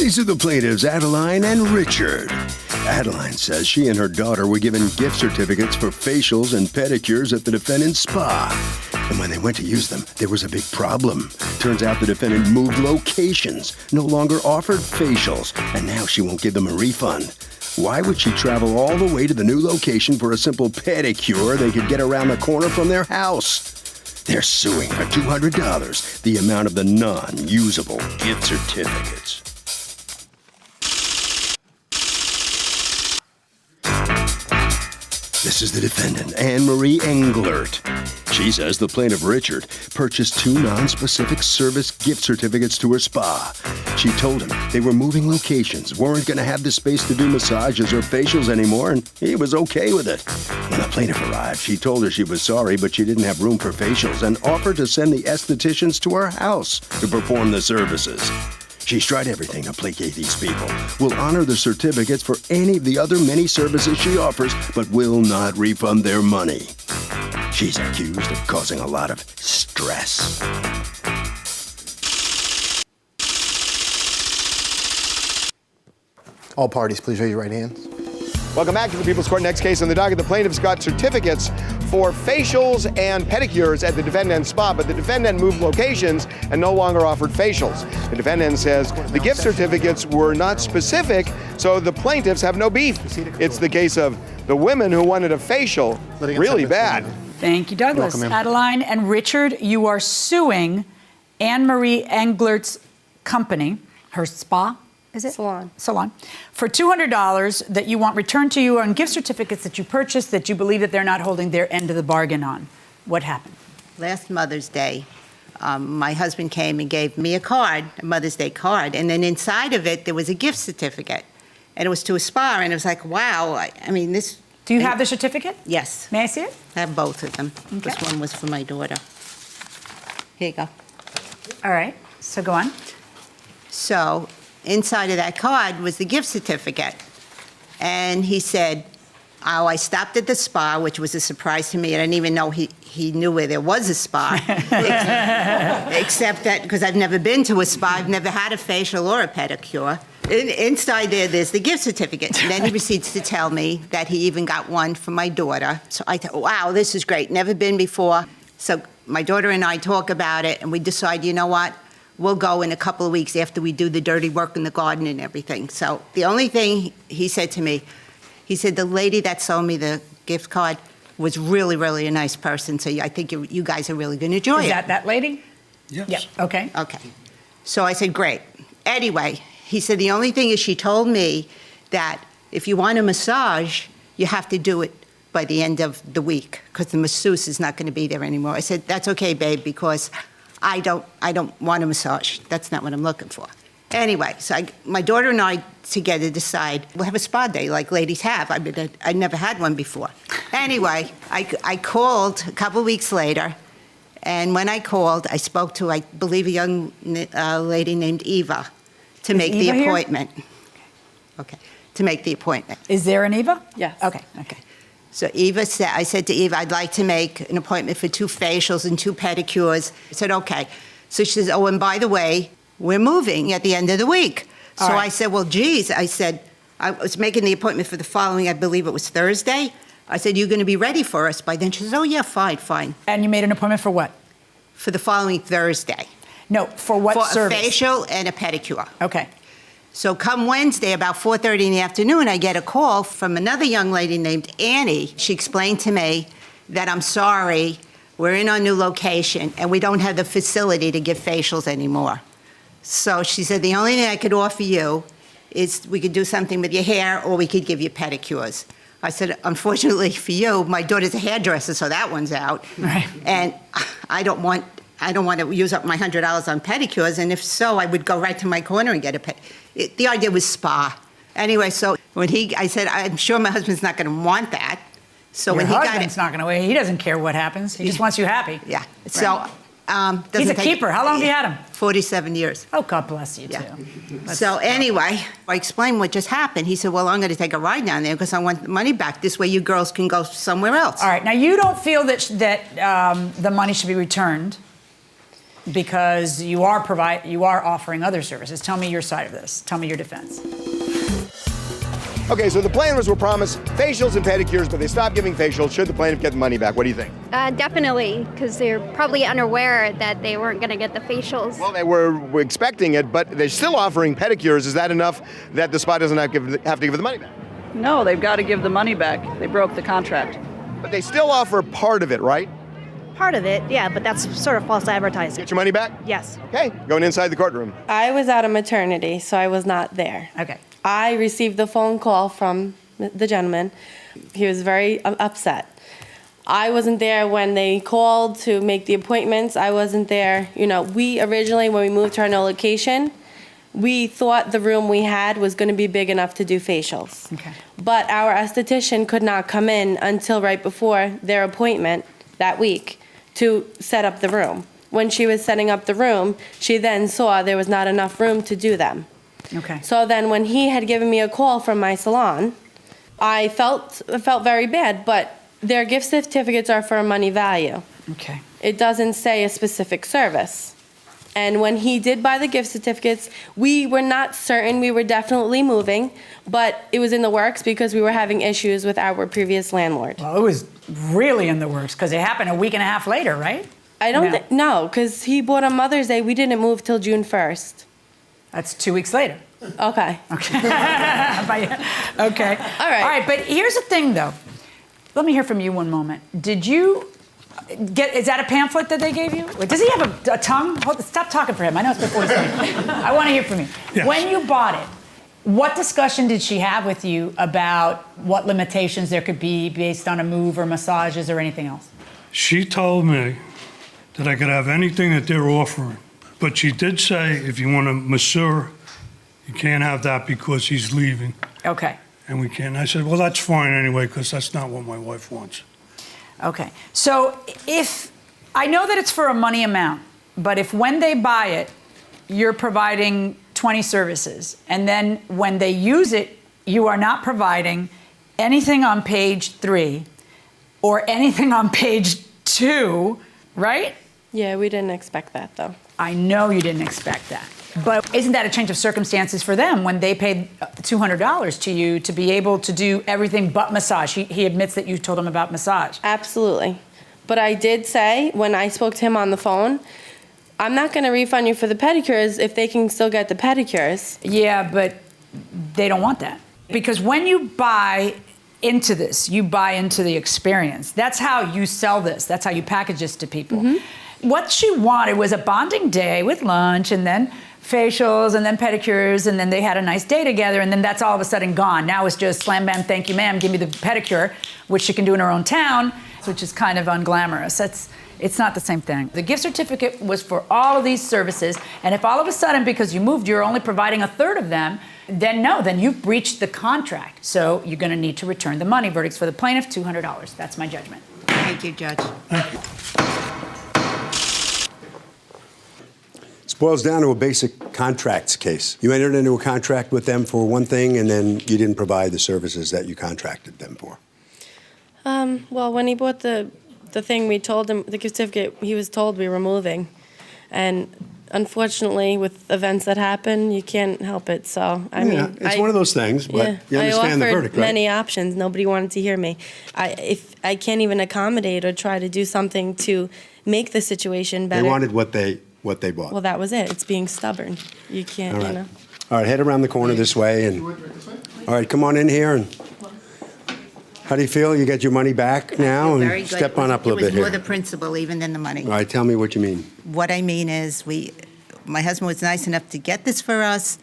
These are the plaintiffs, Adeline and Richard. Adeline says she and her daughter were given gift certificates for facials and pedicures at the defendant's spa. And when they went to use them, there was a big problem. Turns out the defendant moved locations, no longer offered facials, and now she won't give them a refund. Why would she travel all the way to the new location for a simple pedicure they could get around the corner from their house? They're suing for $200, the amount of the non-usable gift certificates. This is the defendant, Anne-Marie Englert. She says the plaintiff, Richard, purchased 2 non-specific service gift certificates to her spa. She told him they were moving locations, weren't going to have the space to do massages or facials anymore, and he was okay with it. When the plaintiff arrived, she told her she was sorry, but she didn't have room for facials and offered to send the estheticians to her house to perform the services. She's tried everything to placate these people, will honor the certificates for any of the other many services she offers, but will not refund their money. She's accused of causing a lot of stress. All parties, please raise your right hands. Welcome back to the People's Court. Next case on the docket. The plaintiffs got certificates for facials and pedicures at the defendant's spa, but the defendant moved locations and no longer offered facials. The defendant says the gift certificates were not specific, so the plaintiffs have no beef. It's the case of the women who wanted a facial really bad. Thank you, Douglas. Adeline and Richard, you are suing Anne-Marie Englert's company, her spa, is it? Salon. For $200 that you want returned to you on gift certificates that you purchased that you believe that they're not holding their end of the bargain on. What happened? Last Mother's Day, my husband came and gave me a card, a Mother's Day card, and then inside of it there was a gift certificate. And it was to a spa, and it was like, wow, I mean, this... Do you have the certificate? Yes. May I see it? I have both of them. Okay. This one was for my daughter. Here you go. All right, so go on. So inside of that card was the gift certificate. And he said, oh, I stopped at the spa, which was a surprise to me. I didn't even know he knew where there was a spa. Except that, because I've never been to a spa, I've never had a facial or a pedicure. Inside there's the gift certificate. And then he proceeds to tell me that he even got one for my daughter. So I thought, wow, this is great. Never been before. So my daughter and I talk about it, and we decide, you know what? We'll go in a couple of weeks after we do the dirty work in the garden and everything. So the only thing he said to me, he said, the lady that sold me the gift card was really, really a nice person. So I think you guys are really going to enjoy it. Is that lady? Yes. Yep. Okay. Okay. So I said, great. Anyway, he said, the only thing is she told me that if you want a massage, you have to do it by the end of the week because the masseuse is not going to be there anymore. I said, that's okay, babe, because I don't want a massage. That's not what I'm looking for. Anyway, so my daughter and I together decide we'll have a spa day like ladies have. I mean, I never had one before. Anyway, I called a couple weeks later, and when I called, I spoke to, I believe, a young lady named Eva to make the appointment. Okay, to make the appointment. Is there an Eva? Yes. Okay. So Eva said, I said to Eva, I'd like to make an appointment for 2 facials and 2 pedicures. I said, okay. So she says, oh, and by the way, we're moving at the end of the week. So I said, well, geez, I said, I was making the appointment for the following, I believe it was Thursday. I said, you're going to be ready for us by then? She says, oh, yeah, fine. And you made an appointment for what? For the following Thursday. No, for what service? For a facial and a pedicure. Okay. So come Wednesday, about 4:30 in the afternoon, I get a call from another young lady named Annie. She explained to me that I'm sorry, we're in our new location, and we don't have the facility to give facials anymore. So she said, the only thing I could offer you is we could do something with your hair, or we could give you pedicures. I said, unfortunately for you, my daughter's a hairdresser, so that one's out. Right. And I don't want to use up my $100 on pedicures, and if so, I would go right to my corner and get a pedicure. The idea was spa. Anyway, so when I said, I'm sure my husband's not going to want that. So when he got it, husband's not going to wait. He doesn't care what happens. He just wants you happy. Yeah. Right. So he's a keeper. How long have you had him? 47 years. Oh, God bless you, too. Yeah. So anyway, I explained what just happened. He said, well, I'm going to take a ride down there because I want the money back. This way you girls can go somewhere else. All right. Now, you don't feel that the money should be returned. because you are offering other services. Tell me your side of this. Tell me your defense. Okay, so the plaintiffs were promised facials and pedicures, but they stopped giving facials. Should the plaintiff get the money back? What do you think? Definitely, because they're probably unaware that they weren't going to get the facials. Well, they were expecting it, but they're still offering pedicures. Is that enough that the spa doesn't have to give the money back? No, they've got to give the money back. They broke the contract. But they still offer part of it, right? Part of it, yeah, but that's sort of false advertising. Get your money back? Yes. Okay, going inside the courtroom. I was out of maternity, so I was not there. Okay. I received the phone call from the gentleman. He was very upset. I wasn't there when they called to make the appointments. I wasn't there. You know, we originally, when we moved to our new location, we thought the room we had was going to be big enough to do facials. Okay. But our esthetician could not come in until right before their appointment that week to set up the room. When she was setting up the room, she then saw there was not enough room to do them. Okay. So then when he had given me a call from my salon, I felt very bad, but their gift certificates are for a money value. Okay. It doesn't say a specific service. And when he did buy the gift certificates, we were not certain. We were definitely moving, but it was in the works because we were having issues with our previous landlord. Well, it was really in the works because it happened a week and a half later, right? I don't think, no, because he bought on Mother's Day. We didn't move till June 1st. That's 2 weeks later. Okay. Okay. Okay. All right. All right, but here's the thing, though. Let me hear from you one moment. Did you is that a pamphlet that they gave you? Does he have a tongue? Stop talking for him. I know it's before his time. I want to hear from you. Yes. When you bought it, what discussion did she have with you about what limitations there could be based on a move or massages or anything else? She told me that I could have anything that they're offering. But she did say, if you want a masseur, you can't have that because he's leaving. Okay. And we can't. I said, well, that's fine anyway, because that's not what my wife wants. Okay. So if, I know that it's for a money amount, but if when they buy it, you're providing 20 services, and then when they use it, you are not providing anything on page 3 or anything on page 2, right? Yeah, we didn't expect that, though. I know you didn't expect that. But isn't that a change of circumstances for them when they paid $200 to you to be able to do everything but massage? He admits that you told him about massage. Absolutely. But I did say, when I spoke to him on the phone, I'm not going to refund you for the pedicures if they can still get the pedicures. Yeah, but they don't want that. Because when you buy into this, you buy into the experience. That's how you sell this. That's how you package this to people. Mm-hmm. What she wanted was a bonding day with lunch and then facials and then pedicures, and then they had a nice day together, and then that's all of a sudden gone. Now it's just slam bam, thank you ma'am, give me the pedicure, which she can do in her own town, which is kind of unglamorous. It's not the same thing. The gift certificate was for all of these services, and if all of a sudden, because you moved, you're only providing a third of them, then no, then you've breached the contract. So you're gonna need to return the money. Verdicts for the plaintiff, $200. That's my judgment. Thank you, Judge. This boils down to a basic contracts case. You entered into a contract with them for one thing, and then you didn't provide the services that you contracted them for. Well, when he bought the thing, we told him, the gift certificate, he was told we were moving. And unfortunately, with events that happen, you can't help it. So, I mean, it's one of those things, but you understand the verdict, right? I offered many options. Nobody wanted to hear me. If I can't even accommodate or try to do something to make the situation better. They wanted what they bought. Well, that was it. It's being stubborn. You can't, All right. you know. All right, head around the corner this way. And all right, come on in here. And how do you feel? You get your money back now? Very And good. step on up a little bit It was more here. the principle even than the money. All right, tell me what you mean. What I mean is my husband was nice enough to get this for us.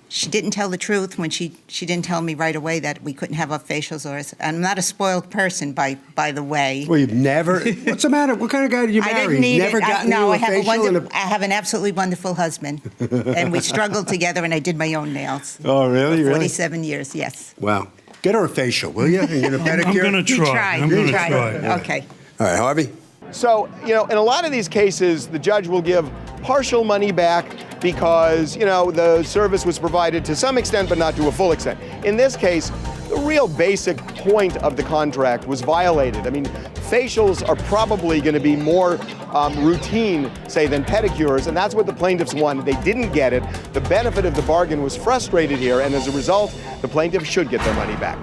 She didn't tell the truth when she didn't tell me right away that we couldn't have our facials. I'm not a spoiled person, by the way. Well, you've never. What's the matter? What kind of guy did you marry? I didn't need never it. gotten No, you I a facial? I have an absolutely wonderful husband, and we struggled together, and I did my own nails. Oh, really? For Really? 47 years, yes. Wow. Get her a facial, will you? And get a pedicure. I'm going to We try. tried. I'm We going to tried. try. Okay. All right, Harvey. So, in a lot of these cases, the judge will give partial money back because, the service was provided to some extent, but not to a full extent. In this case, the real basic point of the contract was violated. I mean, facials are probably going to be more routine, say, than pedicures, and that's what the plaintiffs wanted. They didn't get it. The benefit of the bargain was frustrated here, and as a result, the plaintiffs should get their money back.